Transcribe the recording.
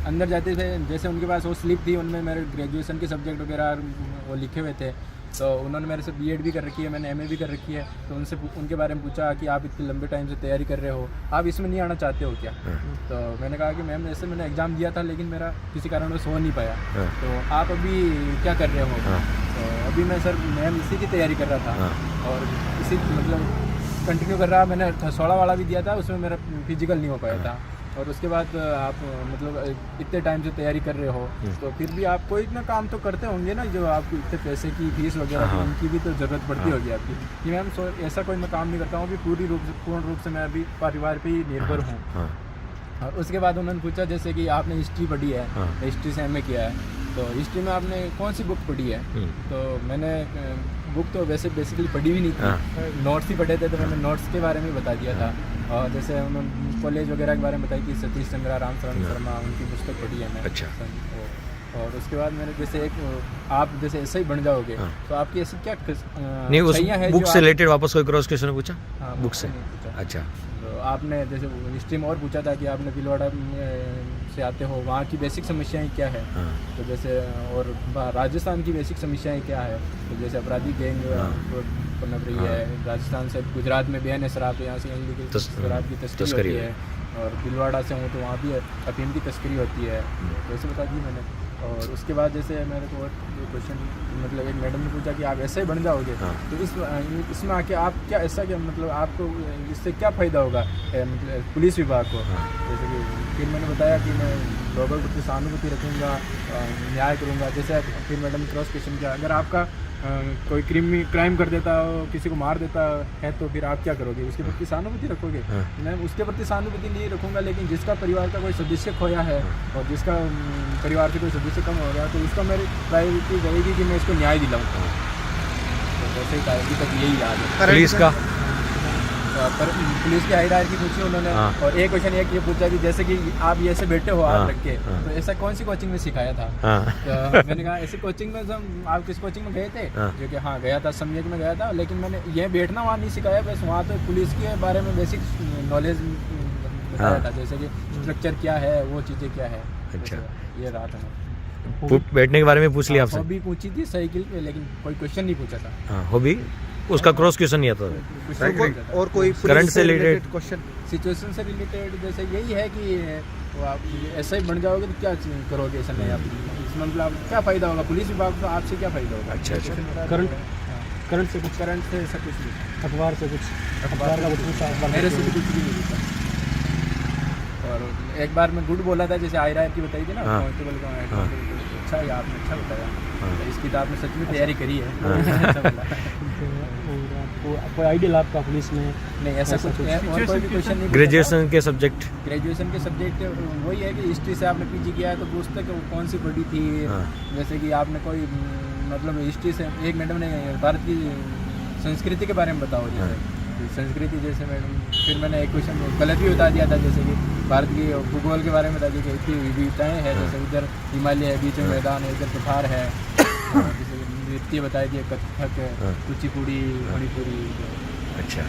अंदर जाते थे जैसे उनके पास वो स्लिप थी, उनमें मेरे ग्रेजुएशन के सब्जेक्ट वगैरह वो लिखे हुए थे। तो उन्होंने मेरे से बीएड भी कर रखी है, मैंने एमए भी कर रखी है। तो उनसे उनके बारे में पूछा कि आप इतने लंबे टाइम से तैयारी कर रहे हो, आप इसमें नहीं आना चाहते हो क्या? तो मैंने कहा कि मैम ऐसे मैंने एग्ज़ाम दिया था लेकिन मेरा किसी कारणवश हो नहीं पाया, तो आप अभी क्या कर रहे हो? तो अभी मैं सर मैम इसी की तैयारी कर रहा था और इसी मतलब कंटिन्यू कर रहा। मैंने 16 वाला भी दिया था, उसमें मेरा फिजिकल नहीं हो पाया था। और उसके बाद आप मतलब इतने टाइम से तैयारी कर रहे हो तो फिर भी आप कोई इतना काम तो करते होंगे ना, जो आपको इतने पैसे की फीस वगैरह की उनकी भी तो ज़रूरत पड़ती होगी आपकी। कि मैम ऐसा कोई मैं काम नहीं करता हूँ, अभी पूर्ण रूप से मैं अभी परिवार पे ही निर्भर हूँ। और उसके बाद उन्होंने पूछा जैसे कि आपने हिस्ट्री पढ़ी है, हिस्ट्री से एमए किया है, तो हिस्ट्री में आपने कौन सी बुक पढ़ी है? तो मैंने बुक तो वैसे बेसिकली पढ़ी भी नहीं थी, नोट्स ही पढ़े थे, तो मैंने नोट्स के बारे में बता दिया था। और जैसे उन्होंने कॉलेज वगैरह के बारे में बताई कि सतीश चंद्रा रामचरण शर्मा उनकी पुस्तक पढ़ी है मैंने। अच्छा। और उसके बाद मैंने जैसे एक आप जैसे ऐसे ही बन जाओगे तो आपकी ऐसी क्या नहीं, उस बुक से रिलेटेड वापस कोई क्रॉस क्वेश्चन पूछा? हाँ, बुक से। अच्छा। तो आपने जैसे हिस्ट्री में और पूछा था कि आपने भीलवाड़ा से आते हो, वहाँ की बेसिक समस्याएं क्या है? तो जैसे और राजस्थान की बेसिक समस्याएं क्या है? तो जैसे अपराधी गैंग पनप रही है राजस्थान से, गुजरात में बैन है शराब, यहाँ से इनलीगल शराब की तस्करी होती है। और भीलवाड़ा से हूँ तो वहाँ भी अफीम की तस्करी होती है। तो ऐसे बता दी मैंने। और उसके बाद जैसे मेरे को और क्वेश्चन मतलब एक मैडम ने पूछा कि आप ऐसे ही बन जाओगे तो इसमें आके आप क्या ऐसा क्या मतलब आपको इससे क्या फ़ायदा होगा मतलब पुलिस विभाग को? जैसे कि फिर मैंने बताया कि मैं लोगों के प्रति सहानुभूति रखूँगा, न्याय करूँगा। जैसे फिर मैडम ने क्रॉस क्वेश्चन किया, अगर आपका कोई क्राइम कर देता हो, किसी को मार देता है तो फिर आप क्या करोगे? उसके प्रति सहानुभूति रखोगे? मैं उसके प्रति सहानुभूति नहीं रखूँगा, लेकिन जिसका परिवार का कोई सदस्य खोया है और जिसका परिवार से कोई सदस्य कम हो गया तो उसका मेरी प्रायोरिटी रहेगी कि मैं इसको न्याय दिलाऊँ। तो वैसे ही अभी तक यही याद है। पुलिस का पर पुलिस की हायरार्की पूछी उन्होंने। और एक क्वेश्चन ये पूछा कि जैसे कि आप ये ऐसे बैठे हो हाथ रख के, तो ऐसा कौन सी कोचिंग में सिखाया था? तो मैंने कहा ऐसी कोचिंग में आप किस कोचिंग में गए थे? जो कि हाँ गया था, सम्यक में गया था, लेकिन मैंने ये बैठना वहाँ नहीं सिखाया, बस वहाँ तो पुलिस के बारे में बेसिक नॉलेज बताया था, जैसे कि स्ट्रक्चर क्या है, वो चीज़ें क्या है। अच्छा, ये रहा था। बैठने के बारे में पूछ लिया आपसे? हॉबी पूछी थी साइकिल पे, लेकिन कोई क्वेश्चन नहीं पूछा था। हॉबी उसका क्रॉस क्वेश्चन नहीं आता। और कोई करंट से रिलेटेड क्वेश्चन, सिचुएशन से रिलेटेड जैसे यही है कि वो आप ऐसा ही बन जाओगे तो क्या करोगे? ऐसा नहीं आप इसमें मतलब क्या फ़ायदा होगा पुलिस विभाग को? आपसे क्या फ़ायदा होगा? अच्छा अच्छा। करंट से कुछ, करंट से ऐसा कुछ नहीं, अखबार से कुछ, अखबार का कुछ मेरे से भी कुछ भी नहीं होता। और एक बार मैं गुड बोला था, जैसे आयरा की बताई थी ना कांस्टेबल का, अच्छा है आपने अच्छा बताया। इसकी तो आपने सच में तैयारी करी है। कोई आइडियल आपका पुलिस में? नहीं ऐसा कुछ और कोई भी क्वेश्चन नहीं। ग्रेजुएशन के सब्जेक्ट वही है कि हिस्ट्री से आपने पीजी किया है तो पूछते कि कौन सी पढ़ी थी। जैसे कि आपने कोई मतलब हिस्ट्री से एक मैडम ने भारत की संस्कृति के बारे में बताओ, जैसे संस्कृति जैसे मैडम, फिर मैंने एक क्वेश्चन गलत भी बता दिया था, जैसे कि भारत की भूगोल के बारे में बता दिया कि इतनी विविधताएँ हैं, जैसे इधर हिमालय है, बीच में मैदान है, इधर पठार है। जैसे नृत्य बता दिए, कथक, कुचिपुड़ी, मणिपुरी। अच्छा।